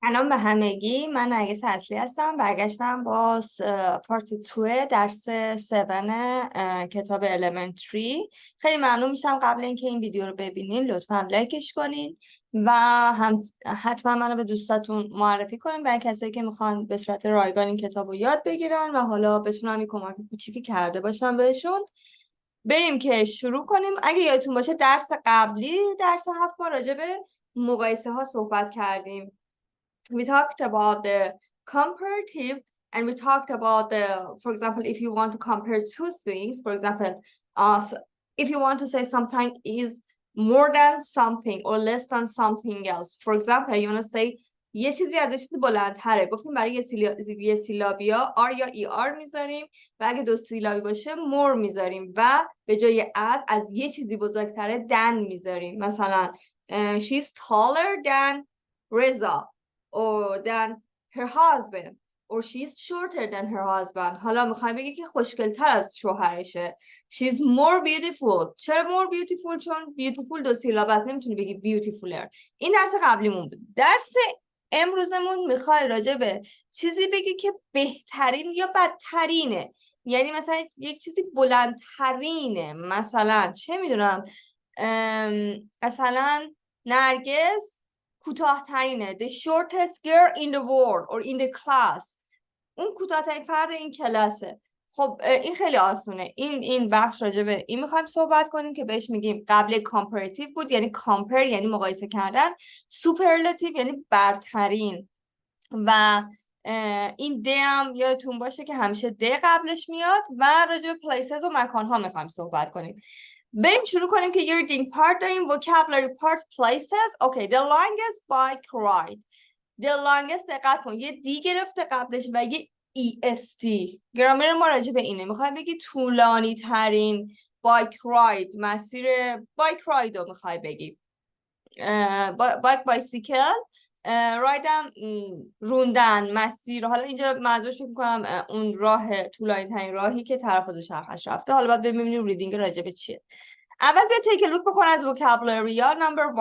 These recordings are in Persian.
سلام به همگی. من نرگس اصلی هستم. برگشتم با پارت 2 درس 7 کتاب المنتری. خیلی ممنون میشم قبل اینکه این ویدیو رو ببینین لطفا لایکش کنین و حتما منو به دوستاتون معرفی کنین برای کسایی که میخوان به صورت رایگان این کتاب رو یاد بگیرن و حالا بتونم این کمک کوچیکی کرده باشم بهشون. بریم که شروع کنیم. اگه یادتون باشه درس قبلی، درس 7، ما راجع به مقایسه ها صحبت کردیم. We talked about the comparative, and we talked about for example, if you want to compare two things, for example, if you want to say something is more than something or less than something else. For example, you want to say یه چیزی از یه چیزی بلندتره. گفتیم برای یه سیلابی ها R یا ER میذاریم و اگه دو سیلابی باشه more میذاریم و به جای از یه چیزی بزرگتره than میذاریم. مثلا she's taller than Reza or than her husband or she's shorter than her husband. حالا میخوای بگی که خوشگل‌تر از شوهرشه. She's more beautiful. چرا more beautiful؟ چون beautiful دو سیلابه است، نمیتونی بگی beautifuler. این درس قبلیمون بود. درس امروزمون میخوای راجع به چیزی بگی که بهترین یا بدترینه. یعنی مثلا یک چیزی بلندترینه. مثلا چه میدونم، مثلا نرگس کوتاه‌ترینه. The shortest girl in the world or in the class. اون کوتاه‌ترین فرد این کلاسه. خب این خیلی آسونه. این بخش راجع به این میخوایم صحبت کنیم که بهش میگیم قبل کامپراتیو بود، یعنی کامپر یعنی مقایسه کردن، سوپرلاتیو یعنی برترین و این د هم یادتون باشه که همیشه د قبلش میاد و راجع به places و مکان‌ها میخوایم صحبت کنیم. بریم شروع کنیم که یه reading part داریم. vocabulary part places. Okay, the longest bike ride. The longest، دقت کن یه دی گرفته قبلش و یه est. گرامر ما راجع به اینه. میخوای بگی طولانی ترین بایک راید، مسیر بایک راید رو میخوای بگی. بایسیکل رایدم روندن، مسیر. حالا اینجا منظورش فکر می‌کنم اون راه طولانی ترین راهی که طرف دوچرخش رفته. حالا بعد ببینیم ریدینگ راجع به چیه. اول بیا تیک لوک بکن از vocabulary یا number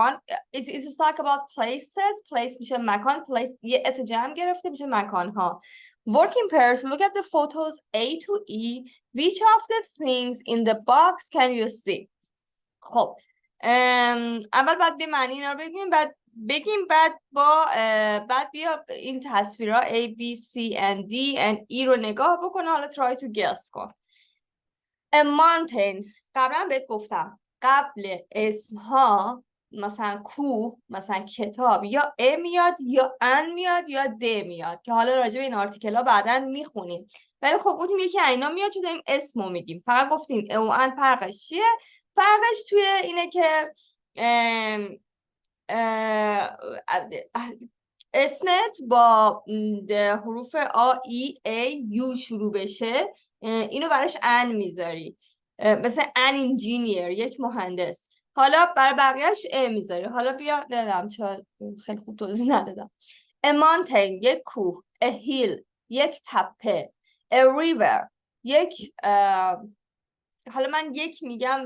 1 it's talk about places. place میشه مکان، place یه اس جمع گرفته میشه مکان‌ها. work in pairs. look at the photos A to E. which of the things in the box can you see؟ خب اول باید به معنی اینا رو بگیم بعد بیا این تصویرها A, B, C and D and E رو نگاه بکن. حالا try to guess کن. A mountain. قبلا بهت گفتم قبل اسمها مثلا کوه، مثلا کتاب، یا ا میاد یا ان میاد یا د میاد که حالا راجع به این آرتیکل ها بعدا میخونیم. ولی خب گفتیم یکی اینا میاد چون داریم اسمو میگیم. فقط گفتیم ا و ان فرقش چیه؟ فرقش توی اینه که اسمت با حروف آ ای ای یو شروع بشه، اینو براش ان میذاری. مثلا ان انجینیر، یک مهندس. حالا برای بقیهش ا میذاری. حالا بیا ندادم چون خیلی خوب توضیح ندادم. A mountain یک کوه. A hill یک تپه. A river یک حالا من یک میگم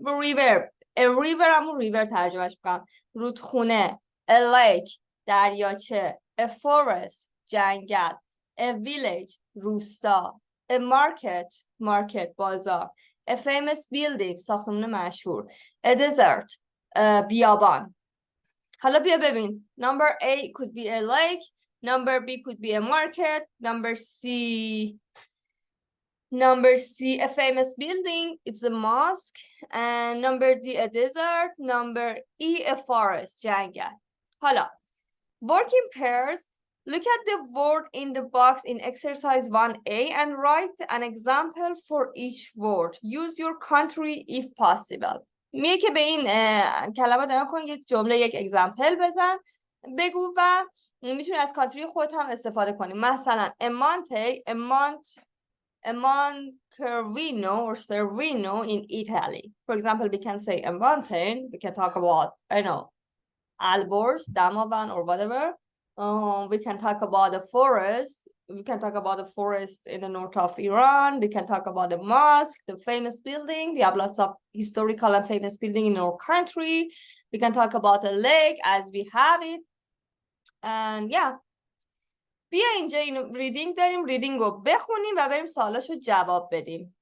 river. A river همون river ترجمهش میکنم، رودخونه. A lake دریاچه. A forest جنگل. A village روستا. A market بازار. A famous building ساختمان مشهور. A desert بیابان. حالا بیا ببین. Number A could be a lake. Number B could be a market. Number C, a famous building, it's a mosque. And number D, a desert. Number E, a forest, جنگل. حالا work in pairs. Look at the word in the box in exercise 1A and write an example for each word. Use your country if possible. میگه که به این کلمات نگاه کن، یک جمله، یک اگزمپل بزن، بگو و میتونی از کانتری خودت هم استفاده کنی. مثلا a Montervino or Cervino in Italy. For example, we can say a mountain. We can talk about, Alborz, Damavan, or whatever. We can talk about the forest. We can talk about the forest in the north of Iran. We can talk about the mosque, the famous building. We have lots of historical and famous building in our country. We can talk about a lake as we have it. and yeah. بیا اینجا اینو ریدینگ داریم، ریدینگ رو بخونیم و بریم سوالاشو جواب بدیم.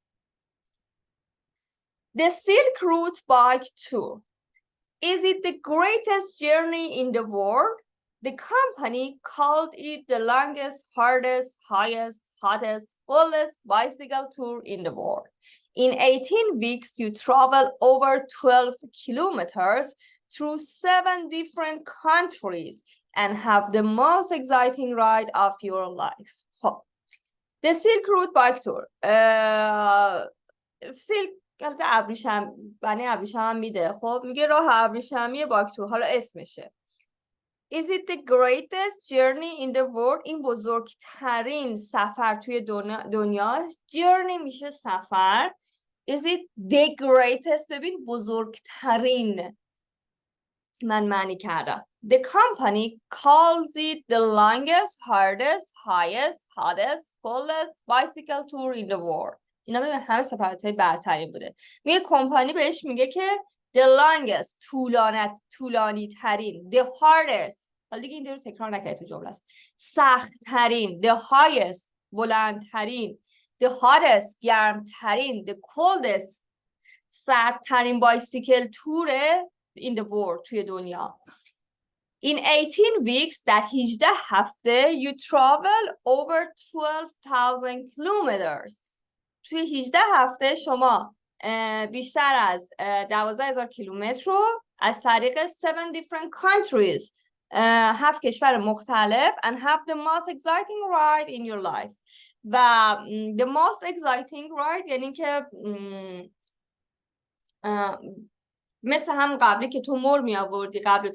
The Silk Route Bike Tour. Is it the greatest journey in the world? The company called it the longest, hardest, highest, hottest, coolest bicycle tour in the world. In 18 weeks, you travel over 12 kilometers through 7 different countries and have the most exciting ride of your life. The Silk Route Bike Tour. Silk البته ابریشم بنی ابریشم هم میده. خب میگه راه ابریشمی بایک تور. حالا اسمشه. Is it the greatest journey in the world? این بزرگترین سفر توی دنیاست. Journey میشه سفر. Is it the greatest؟ ببین بزرگترین. من معنی کردم. The company calls it the longest, hardest, highest, hottest, coolest bicycle tour in the world. اینا ببین همه سفرهای برترین بوده. میگه کمپانی بهش میگه که the longest طولانی ترین، the hardest حالا دیگه این رو تکرار نکنید تو جمله است، سخت ترین، the highest بلندترین، the hottest گرمترین، the coldest سردترین بایسیکل توره in the world توی دنیا. In 18 weeks در 18 هفته you travel over 12,000 kilometers. توی 18 هفته شما بیشتر از 12,000 کیلومتر رو از طریق 7 different countries 7 کشور مختلف and have the most exciting ride in your life. و the most exciting ride یعنی که مثل هم قبلی که تو مور می آوردی قبل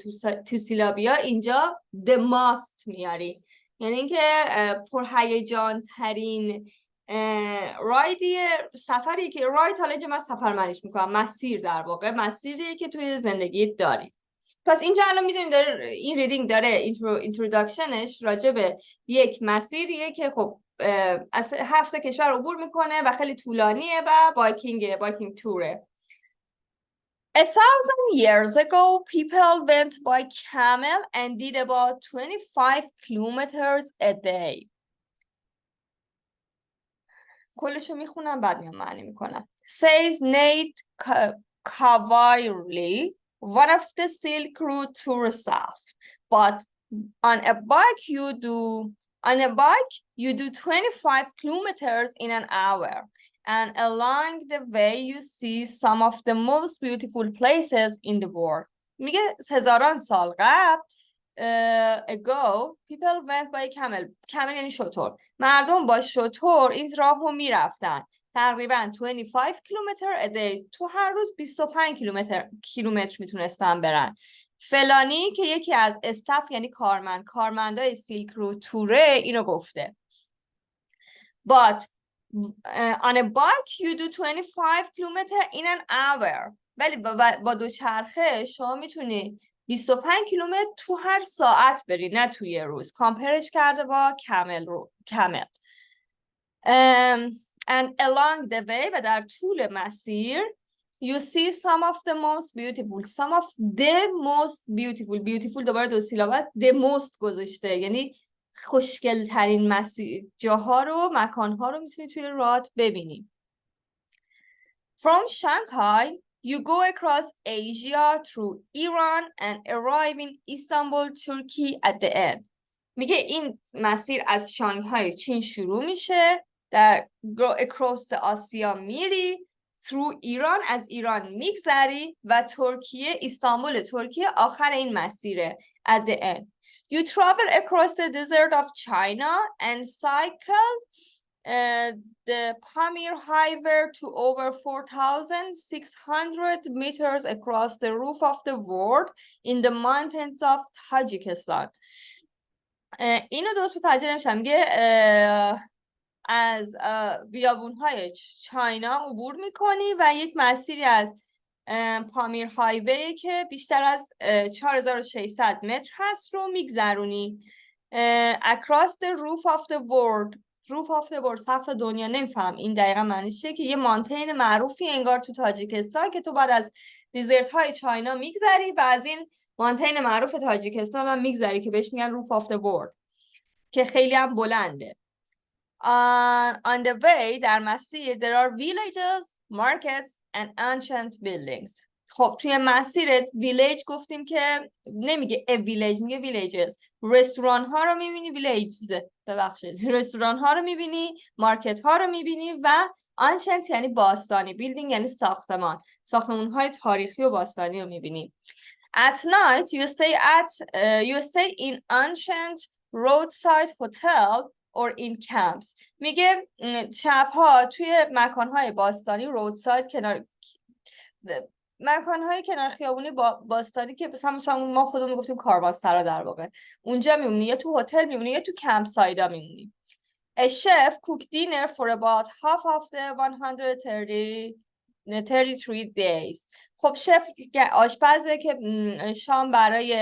تو سیلابیا اینجا the most میاری، یعنی اینکه پرهیجان ترین رایدی سفری که راید حالا که من سفر معنیش میکنم مسیر، در واقع مسیری که توی زندگی داری. پس اینجا الان میدونیم داره این ریدینگ داره اینتروداکشنش راجع به یک مسیریه که خب از 7 کشور عبور میکنه و خیلی طولانیه و بایکینگ توره. 1,000 years ago, people went by camel and did about 25 kilometers a day. کلشو میخونم بعد میام معنی میکنم. Says Nate Cavalry, one of the Silk Route tour staff. But on a bike you do 25 kilometers in an hour. And along the way you see some of the most beautiful places in the world. میگه هزاران سال قبل ago people went by camel. camel یعنی شتر. مردم با شتر این راه رو میرفتن تقریبا 25 کیلومتر a day. تو هر روز 25 کیلومتر میتونستن برن. فلانی که یکی از استاف یعنی کارمندای سیلک رو توره اینو گفته. But on a bike you do 25 kilometer in an hour. ولی با دوچرخه شما میتونی 25 کیلومتر تو هر ساعت بری، نه توی یه روز. کامپرش کرده با camel. And along the way و در طول مسیر you see some of the most beautiful دوباره دو سیلابه است. the most گذاشته یعنی خوشگل ترین مسیر جاها رو مکانها رو میتونی توی راه ببینی. From Shanghai you go across Asia through Iran and arrive in Istanbul, Turkey at the end. میگه این مسیر از شانگهای چین شروع میشه، در across آسیا میری، through ایران از ایران میگذری و ترکیه استانبول ترکیه آخر این مسیره at the end. You travel across the desert of China and cycle the Pamir Highway to over 4,600 meters across the roof of the world in the mountains of Tajikistan. اینو درست متوجه نمیشم. میگه از بیابون‌های چاینا عبور میکنی و یک مسیری از پامیر هایوی که بیشتر از 4,600 متر هست رو میگذرونی. Across the roof of the world روف آف د ورلد، سقف دنیا. نمیفهم این دقیقا معنیش چیه، که یه مانتین معروفی انگار تو تاجیکستان که تو بعد از دیزرت های چاینا میگذری و از این مانتین معروف تاجیکستان هم میگذری که بهش میگن روف آف د ورلد، که خیلی هم بلنده. On the way، در مسیر، there are villages, markets and ancient buildings. خب توی مسیر ویلیج گفتیم که نمیگه a village، میگه villages. رستوران ها رو میبینی، villages ببخشید، رستوران ها رو میبینی، مارکت ها رو میبینی و ancient یعنی باستانی، building یعنی ساختمان، ساختمان های تاریخی و باستانی رو میبینی. At night you stay in ancient roadside hotel or in camps. میگه شبها توی مکانهای باستانی، رودساید مکانهای کنار خیابونی باستانی که مثلا ما خودمون میگفتیم کاروانسرا در واقع، اونجا میمونی، یا تو هتل میمونی یا تو کمپ سایدا میمونی. A chef cooked dinner for about half of the 133 days. خب شف آشپزه که شام برای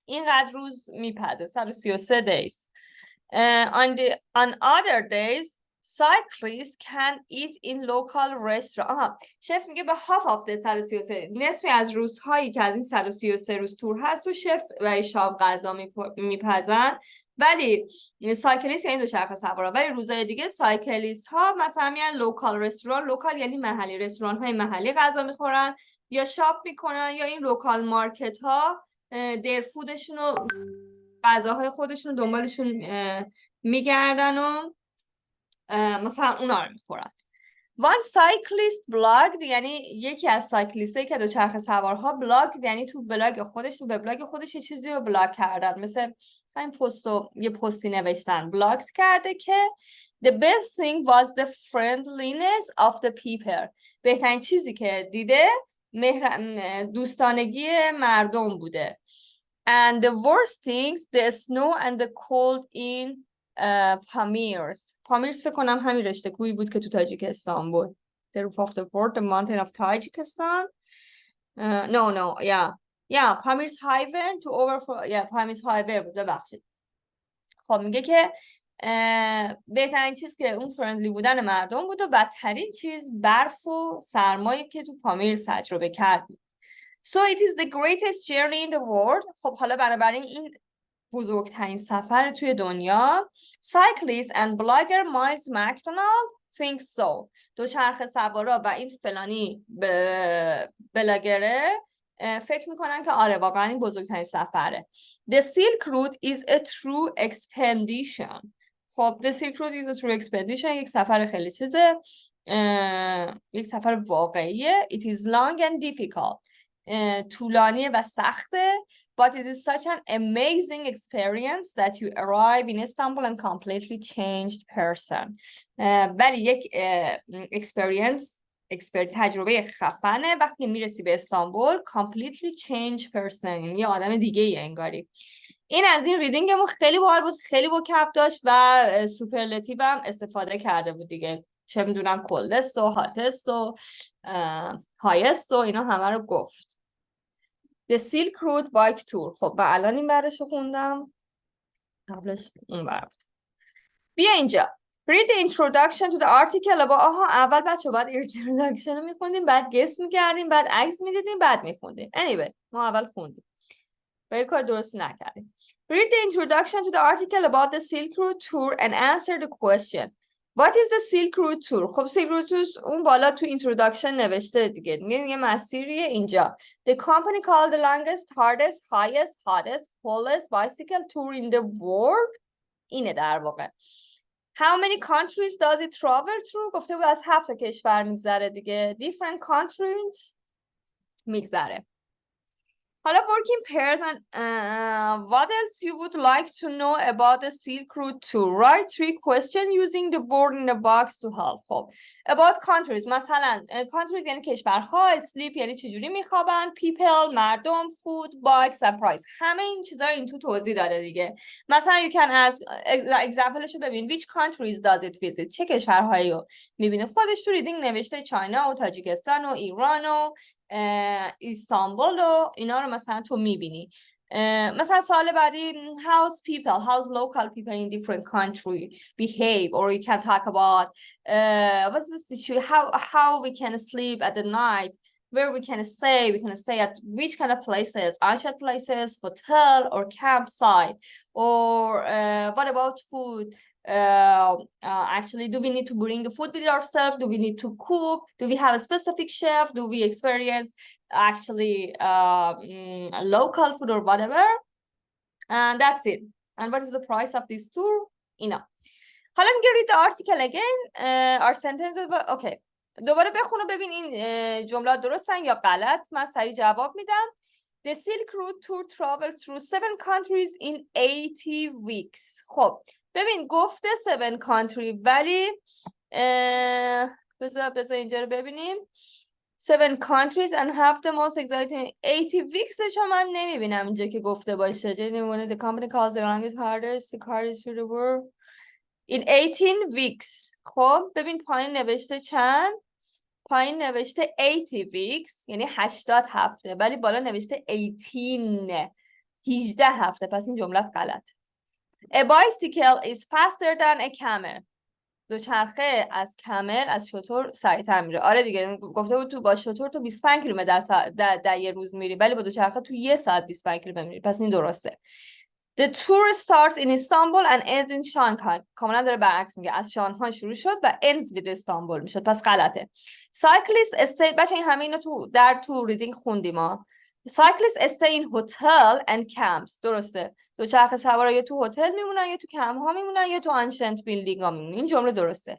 اینقدر روز میپزه، 133 days. On other days, cyclists can eat in local restaurant. شف میگه به half of the 133، نصفی از روزهایی که از این 133 روز تور هست تو شف برای شام غذا میپزن. ولی سایکلیست یعنی دوچرخه سوارا، ولی روزهای دیگه سایکلیست ها مثلا میان لوکال رستوران، لوکال یعنی محلی، رستوران های محلی غذا میخورن یا شاپ میکنن، یا این لوکال مارکت ها دیر فودشونو، غذاهای خودشون دنبالشون میگردن و مثلا اونا رو میخورن. One cyclist blogged، یعنی یکی از سایکلیستایی که دوچرخه سوارها، blogged یعنی تو بلاگ خودش، تو وبلاگ خودش یه چیزی رو بلاگ کردن، مثل این پستو یه پستی نوشتن، بلاگ کرده که the best thing was the friendliness of the people. بهترین چیزی که دیده دوستانگی مردم بوده. And the worst things, the snow and the cold in Pamirs فکر کنم همین رشته کوهی بود که تو تاجیکستان بود. The roof of the world, the mountain of Tajikistan. Pamirs highway to Pamirs highway بود، ببخشید. خب میگه که بهترین چیز که اون فرندلی بودن مردم بود و بدترین چیز برف و سرمایی که تو پامیرس تجربه کرد. So it is the greatest journey in the world. خب حالا بنابراین این بزرگترین سفر توی دنیا. Cyclist and blogger Miles McDonald think so. دوچرخه سوارا و این فلانی بلاگره فکر میکنن که آره واقعا این بزرگترین سفره. The Silk Route is a true expedition. خب The Silk Route is a true expedition، یک سفر خیلی چیزه، یک سفر واقعیه. It is long and difficult. طولانیه و سخته. But it is such an amazing experience that you arrive in Istanbul and completely changed person. ولی یک تجربه خفنه وقتی میرسی به استانبول، completely changed person، یعنی یه آدم دیگه ای انگاری. این از این ریدینگمون خیلی باحال بود، خیلی وکب داشت و سوپرلتیو هم استفاده کرده بود دیگه، چه میدونم کلدست و هاتست و هایست و اینا همه رو گفت. The Silk Route Bike Tour. خب و الان این برش رو خوندم، قبلش اون بر بود. بیا اینجا. Read the introduction to the article. اول بچه باید introduction رو میخوندیم، بعد guess میکردیم، بعد عکس میدیدیم، بعد میخوندیم. Anyway ما اول خوندیم و یه کار درستی نکردیم. Read the introduction to the article about the Silk Route Tour and answer the question. What is the Silk Route Tour? خب Silk Route Tour اون بالا تو introduction نوشته دیگه، میگه مسیریه اینجا. The company called the longest, hardest, highest, hottest, coolest bicycle tour in the world. اینه در واقع. How many countries does it travel through? گفته بود از 7 کشور میگذره دیگه. Different countries میگذره. حالا working pairs and what else you would like to know about the Silk Route Tour? Write 3 questions using the board in the box to help. خب about countries، مثلا countries یعنی کشورها، sleep یعنی چجوری میخوابن، people مردم، food، bikes and price، همه این چیزا این تو توضیح داده دیگه. مثلا you can ask exampleشو ببین، which countries does it visit؟ چه کشورهایی رو میبینه؟ خودش تو ریدینگ نوشته چاینا و تاجیکستان و ایران و استانبول و اینا رو مثلا تو میبینی. مثلا سوال بعدی how's local people in different country behave, or you can talk about what's the situation, how we can sleep at the night, where we can stay at which kind of places, ancient places, hotel or campsite, or what about food? Actually, do we need to bring the food with ourselves? Do we need to cook? Do we have a specific chef? Do we experience actually local food or whatever? And that's it. And what is the price of this tour? Enough. حالا میگه read the article again. Our sentences. Okay. دوباره بخون و ببین این جملات درستن یا غلط. من سریع جواب میدم. The Silk Route tour travels through 7 countries in 80 weeks. خب ببین گفته 7 country ولی بذار اینجا رو ببینیم. 7 countries and have the most exciting 80 weeks شو من نمیبینم اینجا که گفته باشه. The company calls the longest hardest the hardest to the world in 18 weeks. خب ببین پایین نوشته چند؟ پایین نوشته 80 weeks یعنی 80 هفته ولی بالا نوشته 18 هفته، پس این جملت غلط. A bicycle is faster than a camel. دوچرخه از کمل از شتر سریعتر میره. آره دیگه گفته بود تو با شتر تو 25 کیلومتر در یه روز میری ولی با دوچرخه تو 1 ساعت 25 کیلومتر میری، پس این درسته. The tour starts in Istanbul and ends in Shanghai. کاملا داره برعکس میگه، از شانگهای شروع شد و ends with استانبول میشد، پس غلطه. Cyclists stay. بچه این همه اینو تو ریدینگ خوندیم ها. Cyclists stay in hotel and camps. درسته. دوچرخه سوارا یا تو هتل میمونن یا تو کمپ ها میمونن یا تو ancient building ها میمونن. این جمله درسته.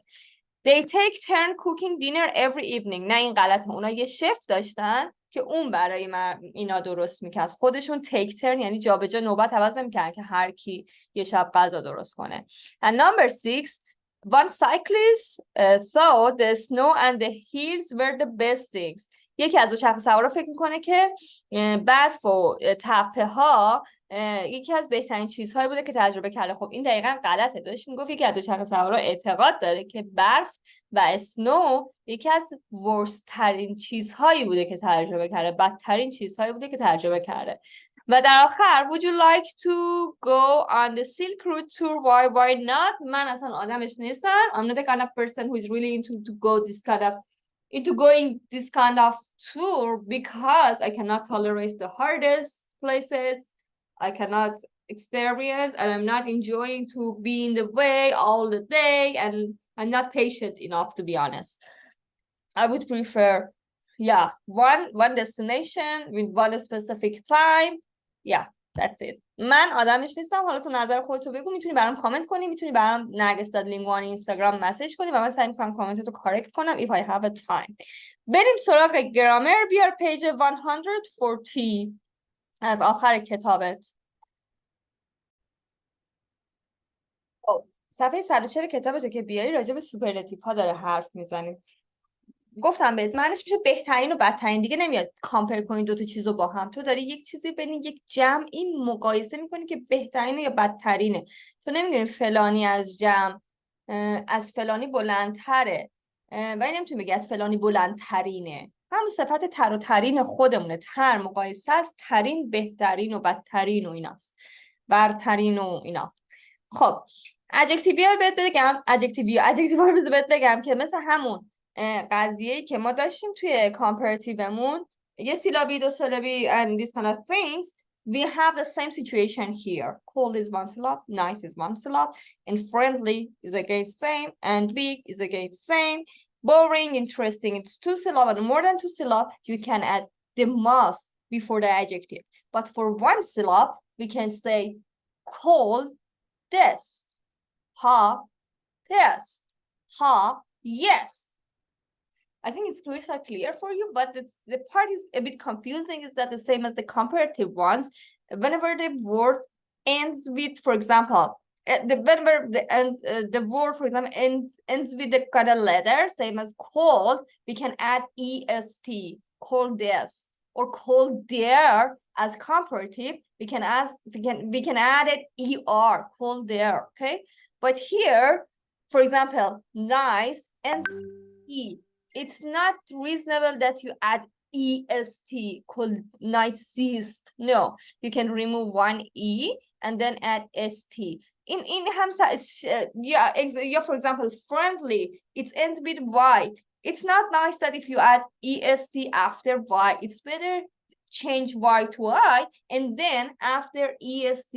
They take turn cooking dinner every evening. نه این غلطه. اونا یه شف داشتن که اون برای اینا درست میکرد. خودشون take turn یعنی جابجا نوبت عوض نمیکردن که هر کی یه شب غذا درست کنه. And number 6, one cyclist thought the snow and the hills were the best things. یکی از دوچرخه سوارا فکر میکنه که برف و تپه ها یکی از بهترین چیزهایی بوده که تجربه کرده. خب این دقیقاً غلطه. داشت میگفت یکی از دوچرخه سوارا اعتقاد داره که برف و اسنو یکی از ورست ترین چیزهایی بوده که تجربه کرده، بدترین چیزهایی بوده که تجربه کرده. و در آخر would you like to go on the Silk Route tour? Why not? من اصلا آدمش نیستم. I'm not the kind of person who is really into going this kind of tour because I cannot tolerate the hardest places. I cannot experience and I'm not enjoying to be in the way all the day and I'm not patient enough, to be honest. I would prefer one destination with one specific time. Yeah, that's it. من آدمش نیستم. حالا تو نظر خودتو بگو. میتونی برام کامنت کنی، میتونی برام نرگس.lingo اینستاگرام مسیج کنی و من سعی میکنم کامنتتو کارکت کنم if I have a time. بریم سراغ گرامر. بیار پیج 140 از آخر کتابت. صفحه 140 کتابتو که بیاری راجع به سوپرلاتیو ها داره حرف میزنی. گفتم بهت معنیش میشه بهترین و بدترین. دیگه نمیاد کامپر کنی دوتا چیزو با هم. تو داری یک چیزی بین یک جمعی مقایسه میکنی که بهترینه یا بدترینه. تو نمیدونی فلانی از جمع از فلانی بلندتره ولی نمیتونی بگی از فلانی بلندترینه. همون صفت تر و ترین خودمونه. تر مقایسه است، ترین بهترین و بدترین و ایناست، برترین و اینا. خب ادجکتیو رو بهت بگم. ادجکتیو رو بهت بگم که مثل همون قضیه‌ای که ما داشتیم توی کامپراتیومون، یه سیلابی دو سیلابی and these kind of things, we have the same situation here. Cold is one syllable, nice is one syllable, and friendly is again same, and big is again same, boring, interesting, it's 2 syllables, and more than 2 syllables, you can add the most before the adjective. But for 1 syllable, we can say cold, this, ha, this, ha, yes. I think it's clear for you, but the part is a bit confusing is that the same as the comparative ones. Whenever the word ends with, for example, the word, for example, ends with the kind of letter, same as cold, we can add est, cold this, or cold there as comparative. We can add it er, cold there, okay? But here, for example, nice ends with e. It's not reasonable that you add est called nicest. No, you can remove one e and then add st. In Hamza, yeah, for example, friendly, it ends with y. It's not nice that if you add est after y, it's better change y to I and then after est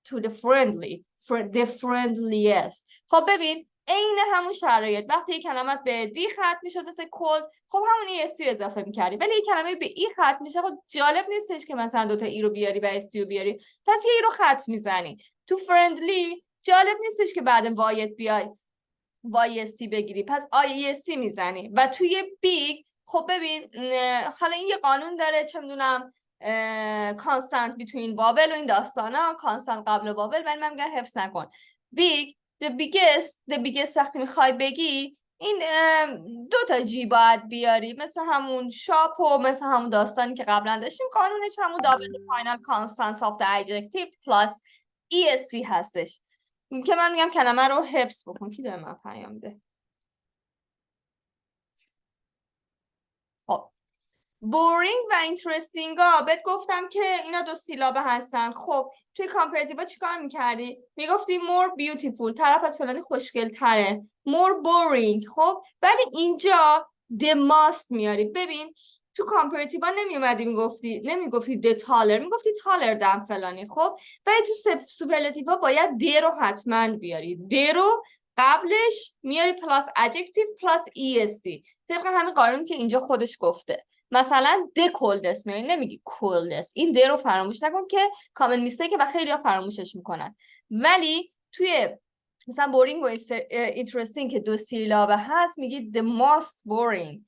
to the friendly, for the friendliest. خب ببین عین همون شرایط وقتی یک کلمت به دی ختم میشد مثل کل، خب همون ای استی اضافه میکردی، ولی یک کلمه به ای ختم میشه، خب جالب نیستش که مثلا دوتا ای رو بیاری و استی رو بیاری، پس یه ای رو ختم میزنی. تو فرندلی جالب نیستش که بعد وایت بیای وای استی بگیری، پس آی استی میزنی. و توی بیگ خب ببین حالا این یه قانون داره، چه میدونم کانستنت بیتوین وابل و این داستانا، کانستنت قبل وابل، ولی من میگم حفظ نکن. بیگ the biggest وقتی میخوای بگی این دو تا جی باید بیاری، مثل همون شاپ و مثل همون داستانی که قبلا داشتیم. قانونش همون دابل فاینال کانستنت آف the adjective plus est هستش که من میگم کلمه رو حفظ بکن. کی داره من پیام ده؟ خب boring و interesting ها بهت گفتم که اینا دو سیلابه هستن. خب توی کامپراتیو چی کار میکردی؟ میگفتی more beautiful، طرف از فلانی خوشگل تره. more boring. خب ولی اینجا the most میاری. ببین تو کامپراتیو نمیگفتی the taller، میگفتی taller than فلانی. خب ولی تو سوپرلاتیو باید the رو حتما بیاری. the رو قبلش میاری پلاس adjective پلاس est طبق همین قانون که اینجا خودش گفته. مثلا the coldest میاری، نمیگی coldest. این the رو فراموش نکن که کامن میستیکه و خیلی ها فراموشش میکنن. ولی توی مثلا boring و interesting که دو سیلابه هست میگی the most boring،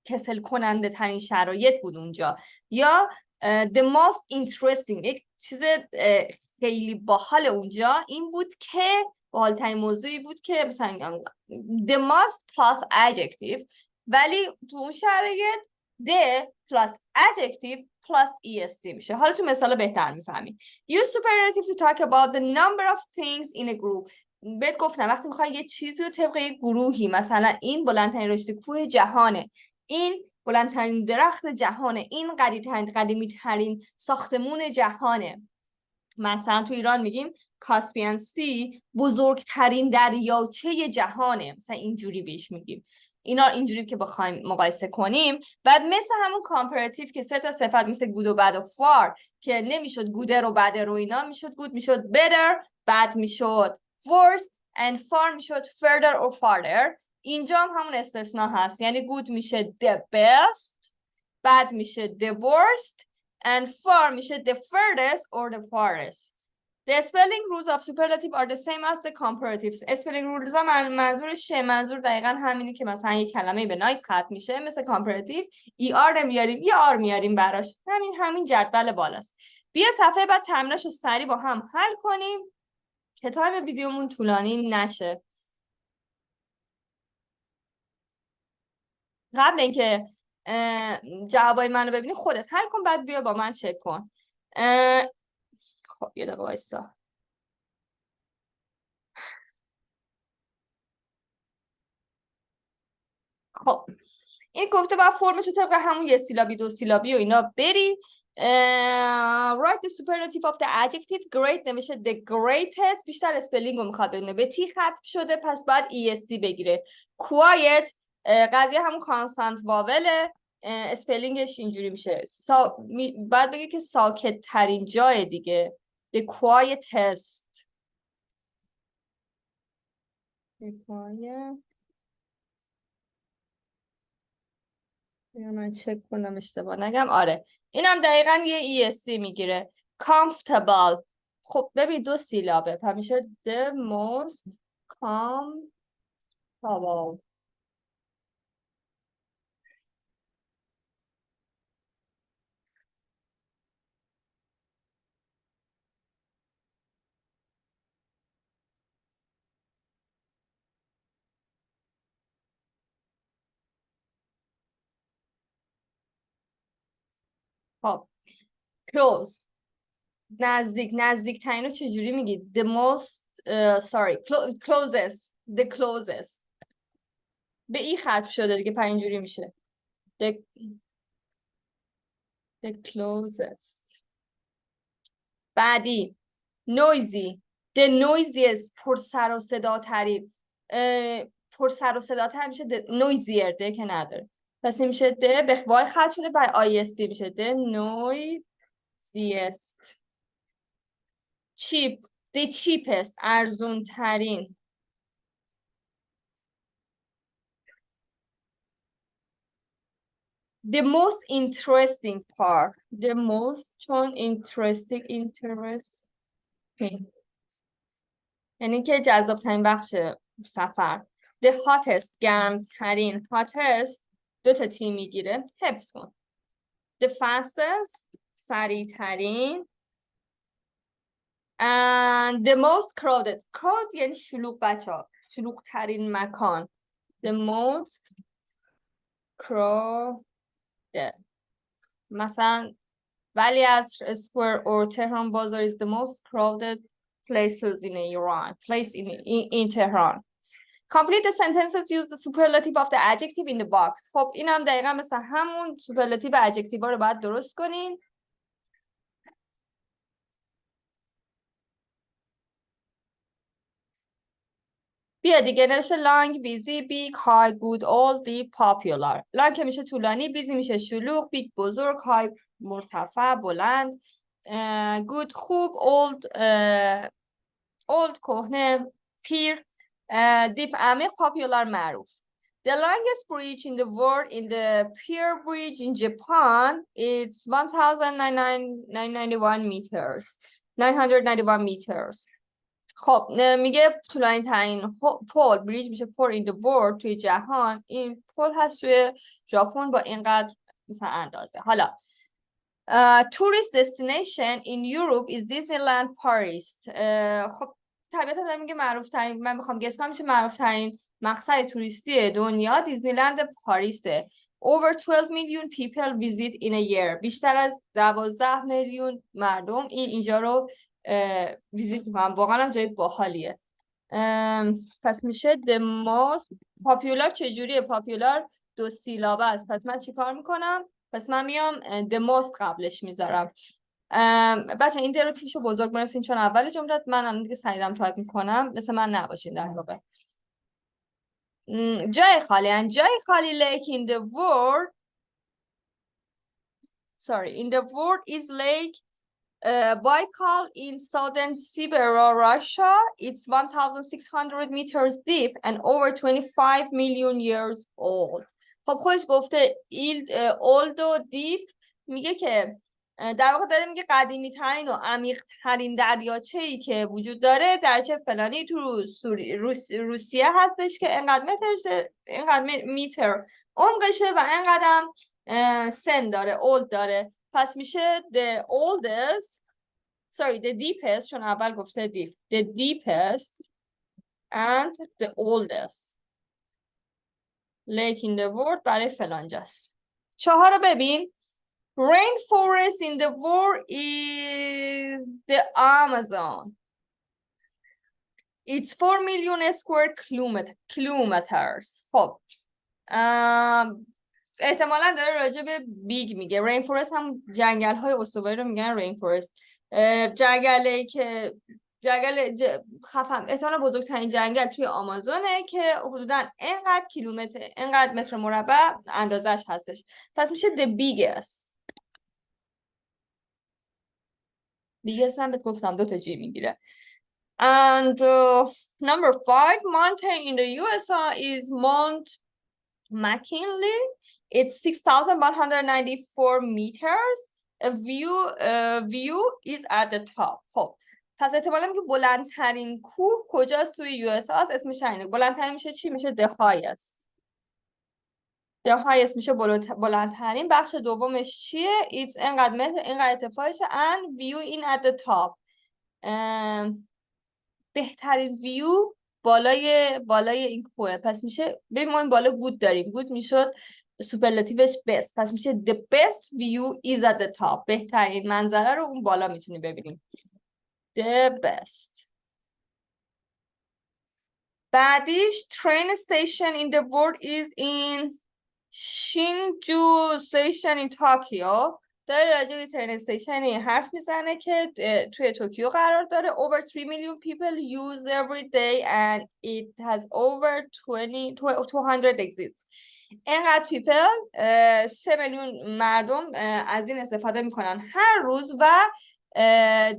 کسل کننده ترین شرایط بود اونجا. یا the most interesting، یک چیز خیلی باحال اونجا این بود که باحال‌ترین موضوعی بود که مثلا the most plus adjective، ولی تو اون شرایط the plus adjective plus est میشه. حالا تو مثال بهتر میفهمی. Use superlative to talk about the number of things in a group. بهت گفتم وقتی میخوای یه چیزی رو طبق یک گروهی، مثلا این بلندترین رشته کوه جهانه، این بلندترین درخت جهانه، این قدیمی ترین ساختمون جهانه. مثلا تو ایران میگیم کاسپیان سی بزرگترین دریاچه جهانه، مثلا اینجوری بهش میگیم. اینا اینجوری که بخوایم مقایسه کنیم. بعد مثل همون کامپراتیو که سه تا صفت مثل گود و بد و فار که نمیشد گوده رو بده رو اینا، میشد گود میشد better، بد میشد worse and far میشد further or farther. اینجا هم همون استثناء هست، یعنی گود میشه the best، بد میشه the worst and far میشه the furthest or the farthest. The spelling rules of superlative are the same as the comparatives. spelling rules ها منظور دقیقا همینه که مثلا یک کلمه به نایس ختم میشه مثل کامپراتیو ای آر نمیاریم یه آر میاریم براش. همین جدول بالاست. بیا صفحه بعد تمرینش رو سریع با هم حل کنیم که تایم ویدیومون طولانی نشه. قبل اینکه جوابای منو ببینی خودت حل کن، بعد بیا با من چک کن. خب یه دقیقه وایسا. خب این گفته باید فرمش رو طبق همون یه سیلابی دو سیلابی و اینا بری. write the superlative of the adjective great نمیشه the greatest، بیشتر اسپلینگ رو میخواد بدونه. به تی ختم شده پس باید est بگیره. quiet قضیه همون کانستنت واوله، اسپلینگش اینجوری میشه باید بگه که ساکت ترین جای دیگه the quietest. یا من چک کنم اشتباه نگم. آره اینم دقیقا یه est میگیره. comfortable خب ببین دو سیلابه پس میشه the most comfortable. خب close نزدیک ترین رو چجوری میگی؟ the most closest the closest به ای ختم شده دیگه پس اینجوری میشه the closest. بعدی noisy the noisiest پر سر و صدا ترین پر سر و صدا تر میشه noisier ده که نداره پس این میشه ده به وای خط شده بر آیستی میشه the noisiest. cheap the cheapest ارزون ترین. the most interesting part the most چون interesting یعنی که جذاب ترین بخش سفر. the hottest گرم ترین hottest دو تا تی میگیره حفظ کن. the fastest سریع ترین and the most crowded crowd یعنی شلوغ بچه ها شلوغ ترین مکان the most crowded مثلا ولی از square or Tehran Bazaar is the most crowded places in Iran place in Tehran. complete the sentences use the superlative of the adjective in the box. خب این هم دقیقا مثل همون superlative adjective ها رو باید درست کنین. بیا دیگه نوشته long, busy, big, high, good, old, deep, popular. long که میشه طولانی، busy میشه شلوغ، big بزرگ، high مرتفع بلند، good خوب، old کهنه، پیر، deep عمیق، popular معروف. The longest bridge in the world in the Pier Bridge in Japan it's 1991 meters 991 meters. خب میگه طولانی ترین پل بریج میشه پر in the world توی جهان این پل هست توی ژاپن با اینقدر مثلا اندازه. حالا tourist destination in Europe is Disneyland Paris. خب طبیعتا داره میگه معروف ترین من میخوام گس کنم میشه معروف ترین مقصد توریستی دنیا دیزنیلند پاریسه. over 12 million people visit in a year بیشتر از 12 میلیون مردم اینجا رو ویزیت میکنم واقعا هم جای باحالیه. پس میشه the most popular چجوریه popular دو سیلابه است پس من چیکار میکنم پس من میام the most قبلش میذارم. بچه این درو تیشو بزرگ بنویسین چون اول جملت من هم دیگه سریعم تایپ میکنم مثل من نباشین در واقع. جای خالی lake in the world in the world is lake Baikal in southern Siberia, Russia. It's 1,600 meters deep and over 25 million years old. خب خودش گفته old و deep میگه که در واقع داره میگه قدیمی ترین و عمیق ترین دریاچه‌ای که وجود داره دریاچه فلانی تو روسیه هستش که اینقدر متر عمقشه و اینقدر سن داره old داره پس میشه the deepest چون اول گفته deep the deepest and the oldest lake in the world برای فلانجاست. 4 رو ببین rainforest in the world is the Amazon. It's 4 million square kilometers. خب احتمالاً داره راجع به بیگ میگه. rainforest هم جنگل های استوایی رو میگن rainforest. جنگلی که خفم احتمالاً بزرگترین جنگل توی آمازونه که حدوداً اینقدر متر مربع اندازش هستش پس میشه the biggest هم بهت گفتم 2 تا جی میگیره. and number 5 mountain in the USA is Mount McKinley. It's 6,194 meters. A view is at the top. خب پس احتمالا میگه بلندترین کوه کجاست توی یو اس آ اسمش اینه. بلندترین میشه چی میشه the highest میشه بلندترین. بخش دومش چیه it's اینقدر ارتفاعشه and view in at the top بهترین ویو بالای این کوه پس میشه ببین ما این بالا گود داریم گود میشد سوپرلاتیوش best پس میشه the best view is at the top بهترین منظره رو اون بالا میتونی ببینیم the best. بعدیش train station in the world is in شینجو استیشن این تاکیو داره راجع به ترین استیشن این حرف میزنه که توی توکیو قرار داره. Over 3 million people use every day and it has over 200 exits. اینقدر people 3 میلیون مردم از این استفاده میکنن هر روز و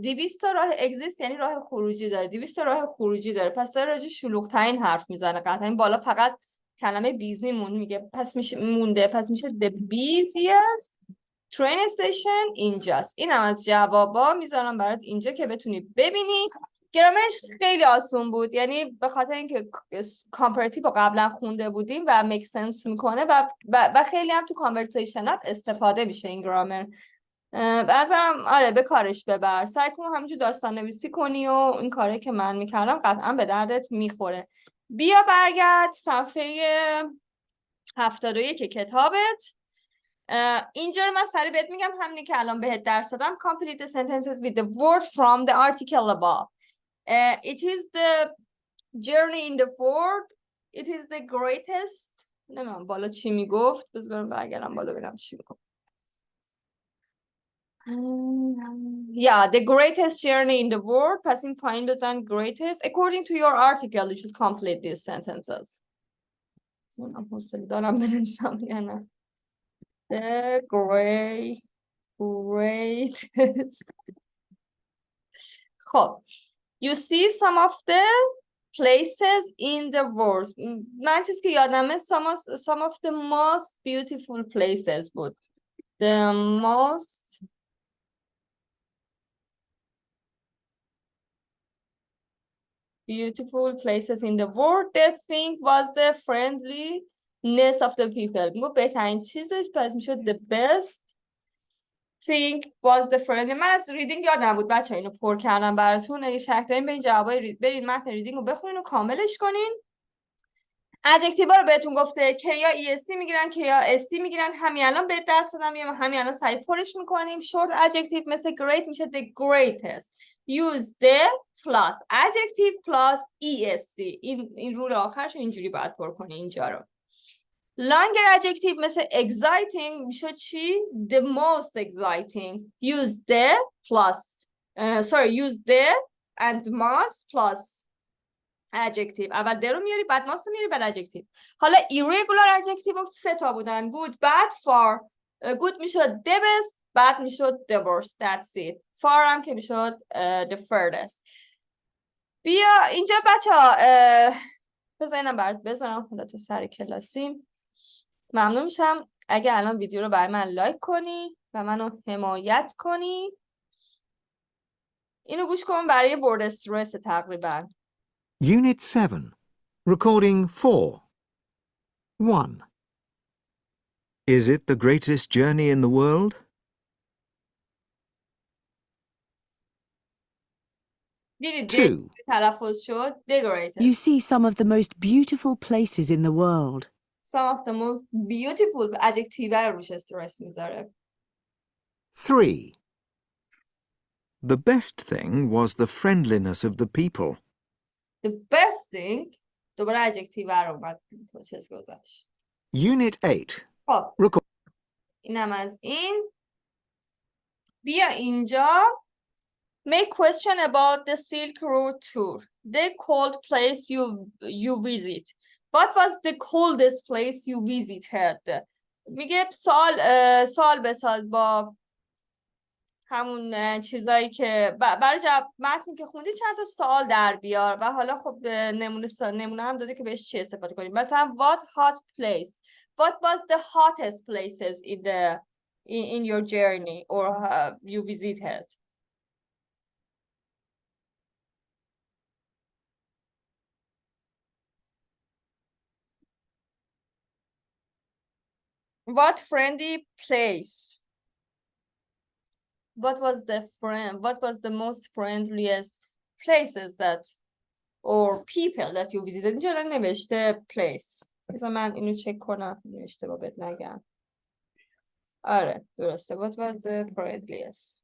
200 تا راه اگزیست یعنی راه خروجی داره. 200 تا راه خروجی داره. پس داره راجع شلوغ‌ترین حرف میزنه. قطعا این بالا فقط کلمه بیزی میگه پس میشه the busiest train station اینجاست. این هم از جوابا میذارم برات اینجا که بتونی ببینی. گرامرش خیلی آسون بود، یعنی به خاطر اینکه کامپراتیو رو قبلا خونده بودیم و میک سنس میکنه و خیلی هم تو کانورسیشنات استفاده میشه این گرامر. بازم آره به کارش ببر. سعی کن همینجور داستان نویسی کنی و این کاره که من میکردم قطعا به دردت میخوره. بیا برگرد صفحه 71 کتابت. اینجا رو من سریع بهت میگم همینی که الان بهت درس دادم. Complete the sentences with the word from the article above. It is the journey in the world. It is the greatest. نمیدونم بالا چی میگفت. بذار برم برگردم بالا ببینم چی میگفت. Yeah, the greatest journey in the world. پس این پایین بزن greatest. According to your article, you should complete these sentences. من حوصله دارم بنویسم یا نه. The greatest. خب. You see some of the places in the world. من چیزی که یادمه some of the most beautiful places بود. The most beautiful places in the world. The thing was the friendliness of the people. میگو بهترین چیزش پس میشد the best thing was the friendly. من از ریدینگ یادم بود بچه اینو پر کردم براتون. اگه شک دارین برین جوابای برین متن ریدینگ رو بخونین و کاملش کنین. ادجکتیوا رو بهتون گفته که یا EST میگیرن که یا ST میگیرن. همین الان به دست دادم یا همین الان سریع پرش میکنیم. short adjective مثل great میشه the greatest. use the plus adjective plus EST. این رول آخرش رو اینجوری باید پر کنی اینجا رو. longer adjective مثل exciting میشه چی؟ the most exciting. use the plus use the and most plus adjective. اول در رو میاری بعد ماست رو میاری بعد adjective. حالا irregular adjective 3 تا بودن. good, bad, far. good میشد the best, bad میشد the worst. That's it. far هم که میشد the furthest. بیا اینجا بچه ها بذارینم برات بذارم حالت سر کلاسی. ممنون میشم اگه الان ویدیو رو برای من لایک کنی و منو حمایت کنی. اینو گوش کن برای بورد استرس تقریبا. Unit 7, Recording 4. 1. Is it the greatest journey in the world? دیدید 2. تلفظ شد the greatest. You see some of the most beautiful places in the world. Some of the most beautiful adjective رو روش استرس میذاره. 3. The best thing was the friendliness of the people. The best thing دوباره adjective رو اومد چیز گذاشت. Unit 8. خب Record. اینم از این. بیا اینجا. Make question about the Silk Road tour. The cold place you visit. What was the coldest place you visited? میگه سوال بساز با همون چیزایی که برای متنی که خوندی چند تا سوال در بیار و حالا خب نمونه هم داده که بهش چی استفاده کنیم. مثلا what hot place. What was the hottest places in your journey or you visited? What friendly place? What was the most friendliest places that or people that you visited? اینجا نوشته place. بذار من اینو چک کنم نوشته با بهت نگم. آره درسته. What was the friendliest?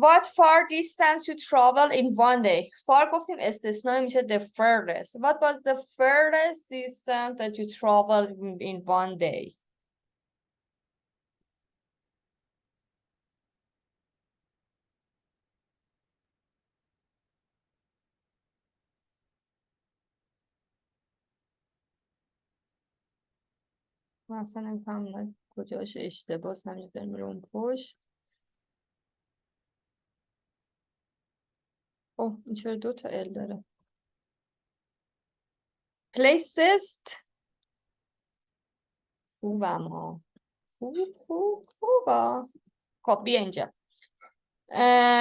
What far distance you travel in one day. far گفتیم استثنایی میشه the furthest. What was the furthest distance that you traveled in one day? من اصلا نمی‌فهمم کجاش اشتباس همینجا داریم میره اون پشت. اوه این چرا 2 تا ال داره. Placest. خوبم ها. خوبا. خب بیا اینجا.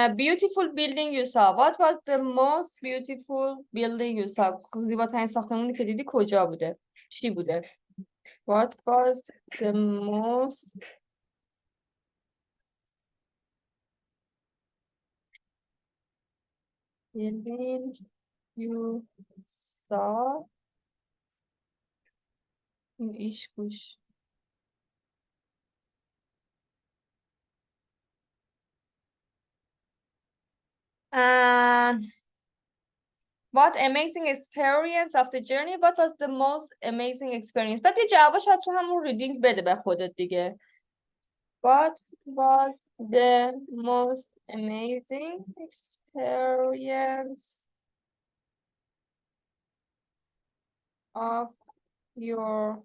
Beautiful building you saw. What was the most beautiful building you saw? زیباترین ساختمانی که دیدی کجا بوده؟ چی بوده؟ What was the most building you saw? این ایش گوش. And what amazing experience of the journey. What was the most amazing experience? بعد یه جوابش از تو همون ریدینگ بده به خودت دیگه. What was the most amazing experience of your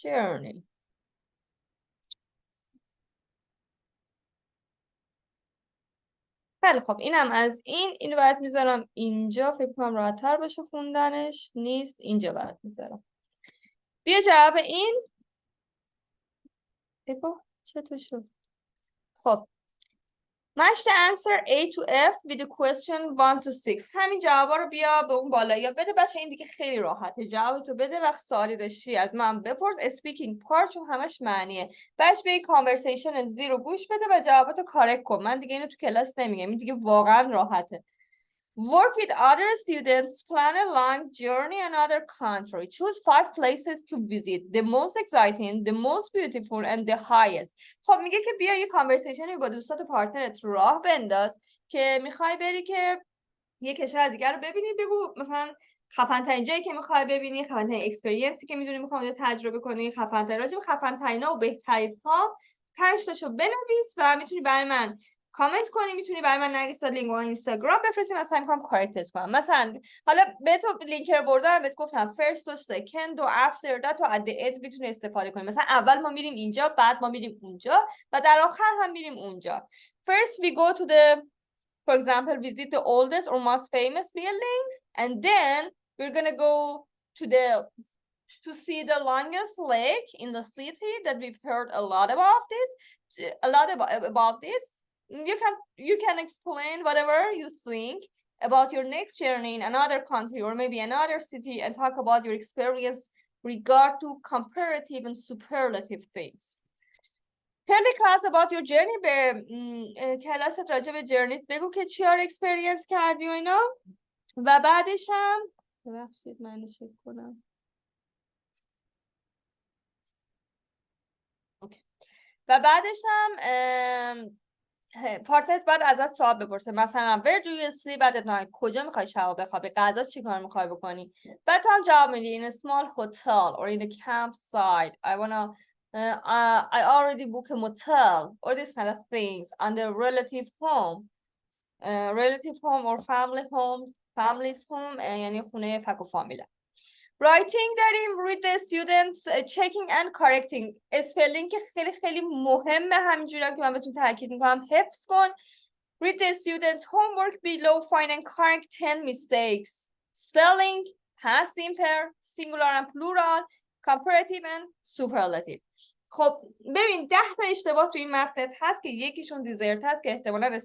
journey? خیلی خب اینم از اینو برات میذارم اینجا. فکر کنم راحت تر باشه خوندنش. نیست اینجا برات میذارم. بیا جواب این. بگو چطور شد. خب match the answer A to F with the question 1 to 6. همین جوابا رو بیا به اون بالا یا بده بچه. این دیگه خیلی راحته. جوابتو بده. وقت سوالی داشتی از من بپرس. اسپیکینگ پارت چون همش معنیه. بعدش به کانورسیشن زیرو گوش بده و جواباتو کارکت کن. من دیگه اینو تو کلاس نمیگم. این دیگه واقعا راحته. Work with other students, plan a long journey in another country. Choose 5 places to visit. The most exciting, the most beautiful, and the highest. خب میگه که بیا یه کانورسیشنی با دوستات پارتنرت راه بنداز که میخوای بری که یه کشور دیگر رو ببینی. بگو مثلا خفن ترین جایی که میخوای ببینی، خفن ترین اکسپریانسی که میدونی میخوای تجربه کنی، خفن ترین راجع به خفن ترینا و بهترین ها 5 تاشو بنویس و میتونی برای من کامنت کنی. میتونی برای من نرگس لینگو اینستاگرام بفرستی. مثلا میخوام کارکترز کنم. مثلا حالا به تو لینک رو بردارم بهت گفتم فرست و سکند و افتر دات و ات دی اند میتونی استفاده کنی. مثلا اول ما میریم اینجا، بعد ما میریم اونجا و در آخر هم میریم اونجا. First we go to the, for example, visit the oldest or most famous building, and then we're gonna go to see the longest lake in the city that we've heard a lot about this. You can explain whatever you think about your next journey in another country or maybe another city and talk about your experience regard to comparative and superlative things. Tell the class about your journey. به کلاست راجع به جرنیت بگو که چی رو اکسپریانس کردی و اینا. و بعدش هم ببخشید من چک کنم. اوکی. و بعدش هم پارتنرت باید ازت سوال بپرسه. مثلا where do you sleep at night؟ کجا میخوای شب بخوابی؟ غذا چی کار میخوای بکنی؟ بعد تو هم جواب میدی in a small hotel or in a campsite. I already booked a motel or this kind of things on the relative home or family's home یعنی خونه فک و فامیله. Writing داریم read the students checking and correcting. اسپلینگ که خیلی خیلی مهمه. همینجوری که من بهتون تاکید میکنم حفظ کن. Read the students homework below, find and correct 10 mistakes. Spelling, past simple, singular and plural, comparative and superlative. خب ببین 10 تا اشتباه تو این متن هست که یکیشون دیزرت هست که احتمالاً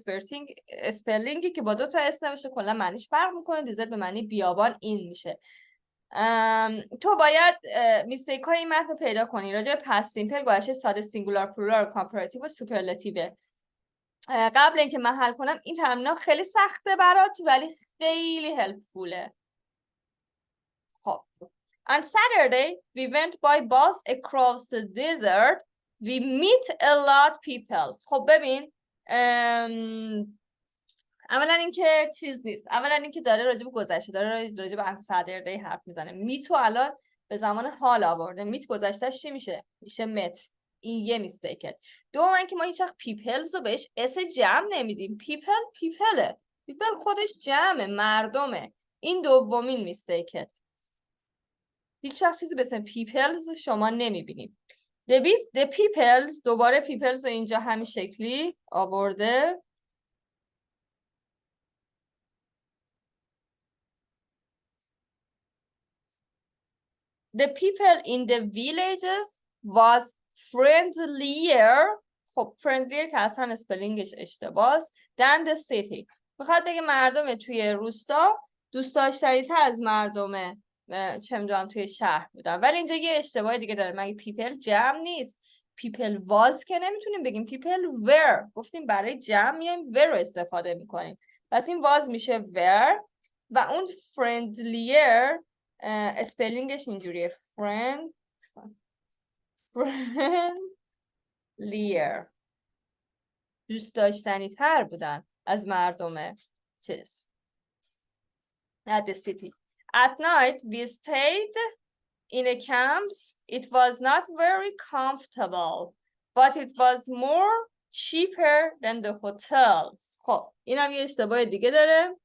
اسپلینگی که با 2 تا اس نوشته کلا معنیش فرق میکنه. دیزرت به معنی بیابان این میشه. تو باید میستیک های این متن رو پیدا کنی. راجع به پست سیمپل گذشته ساده سینگولار پلورال کامپاراتیو و سوپرلاتیو. قبل اینکه من حل کنم این تمرین خیلی سخته برات ولی خیلی هلپفوله. خب On Saturday we went by bus across the desert. We meet a lot people. خب ببین اولا اینکه چیز نیست، اولا اینکه داره راجع به گذشته، داره راجع به انسادردی حرف میزنه. میتو الان به زمان حال آورده، میت گذشتهش چی میشه؟ میشه مت. این یه میستیکه. دوم اینکه ما هیچ وقت پیپلز رو بهش اس جمع نمیدیم. پیپل خودش جمعه، مردمه. این دومین میستیکه. هیچ وقت چیزی به اسم پیپلز شما نمیبینیم. the peoples، دوباره پیپلز رو اینجا همین شکلی آورده. The people in the villages was friendlier. خب friendlier که اصلا اسپلینگش اشتباهه than the city. میخواد بگه مردم توی روستا دوست داشتنی تر از مردم چه میدونم توی شهر بودن. ولی اینجا یه اشتباه دیگه داره، مگه people جمع نیست؟ people was که نمیتونیم بگیم، people were. گفتیم برای جمع میایم were رو استفاده میکنیم، پس این was میشه were. و اون friendlier اسپلینگش اینجوریه friendlier، دوست داشتنی تر بودن از مردم چیز at the city. At night we stayed in a camps. It was not very comfortable, but it was more cheaper than the hotels. خب اینم یه اشتباه دیگه داره،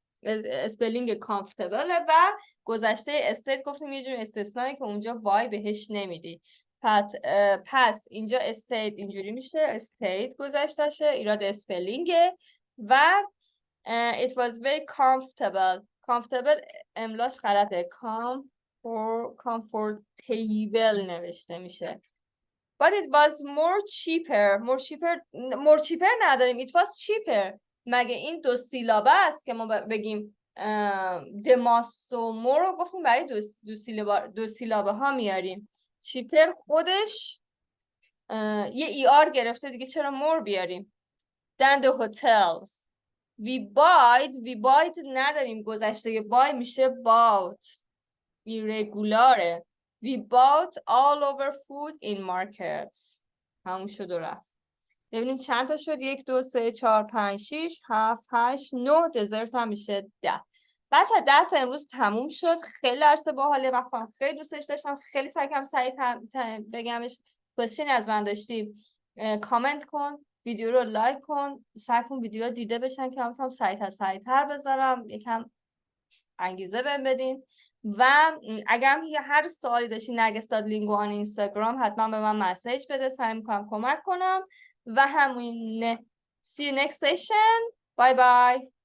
اسپلینگ comfortable و گذشته استیت گفتیم یه جور استثنایی که اونجا وای بهش نمیدی. پس اینجا استیت اینجوری میشه، استیت گذشتهشه، ایراد اسپلینگه. و it was very comfortable. comfortable املاش غلطه، comfortable نوشته میشه. But it was more cheaper نداریم. It was cheaper. مگه این دو سیلابه است که ما بگیم دماست و مور رو گفتیم برای دو سیلابه ها میاریم. cheaper خودش یه ای آر گرفته دیگه، چرا مور بیاریم؟ than the hotels. we bought نداریم، گذشته buy میشه bought، irregular. we bought all over food in markets. همون شد و رفت. ببینیم چند تا شد. 1 2 3 4 5 6 7 8 9 دزرت هم میشه 10. بچه درس امروز تموم شد. خیلی درس باحاله، من خودم خیلی دوستش داشتم، خیلی سعی کردم سریع بگمش. کوئسچنی از من داشتی کامنت کن، ویدیو رو لایک کن، سعی کن ویدیو دیده بشن که من بتونم سریع‌تر بذارم، یکم انگیزه بهم بدین. و اگر هر سوالی داشتی نرگس.لینگو آن اینستاگرام حتما به من مسیج بده، سعی میکنم کمک کنم. و همین see you next session. bye bye.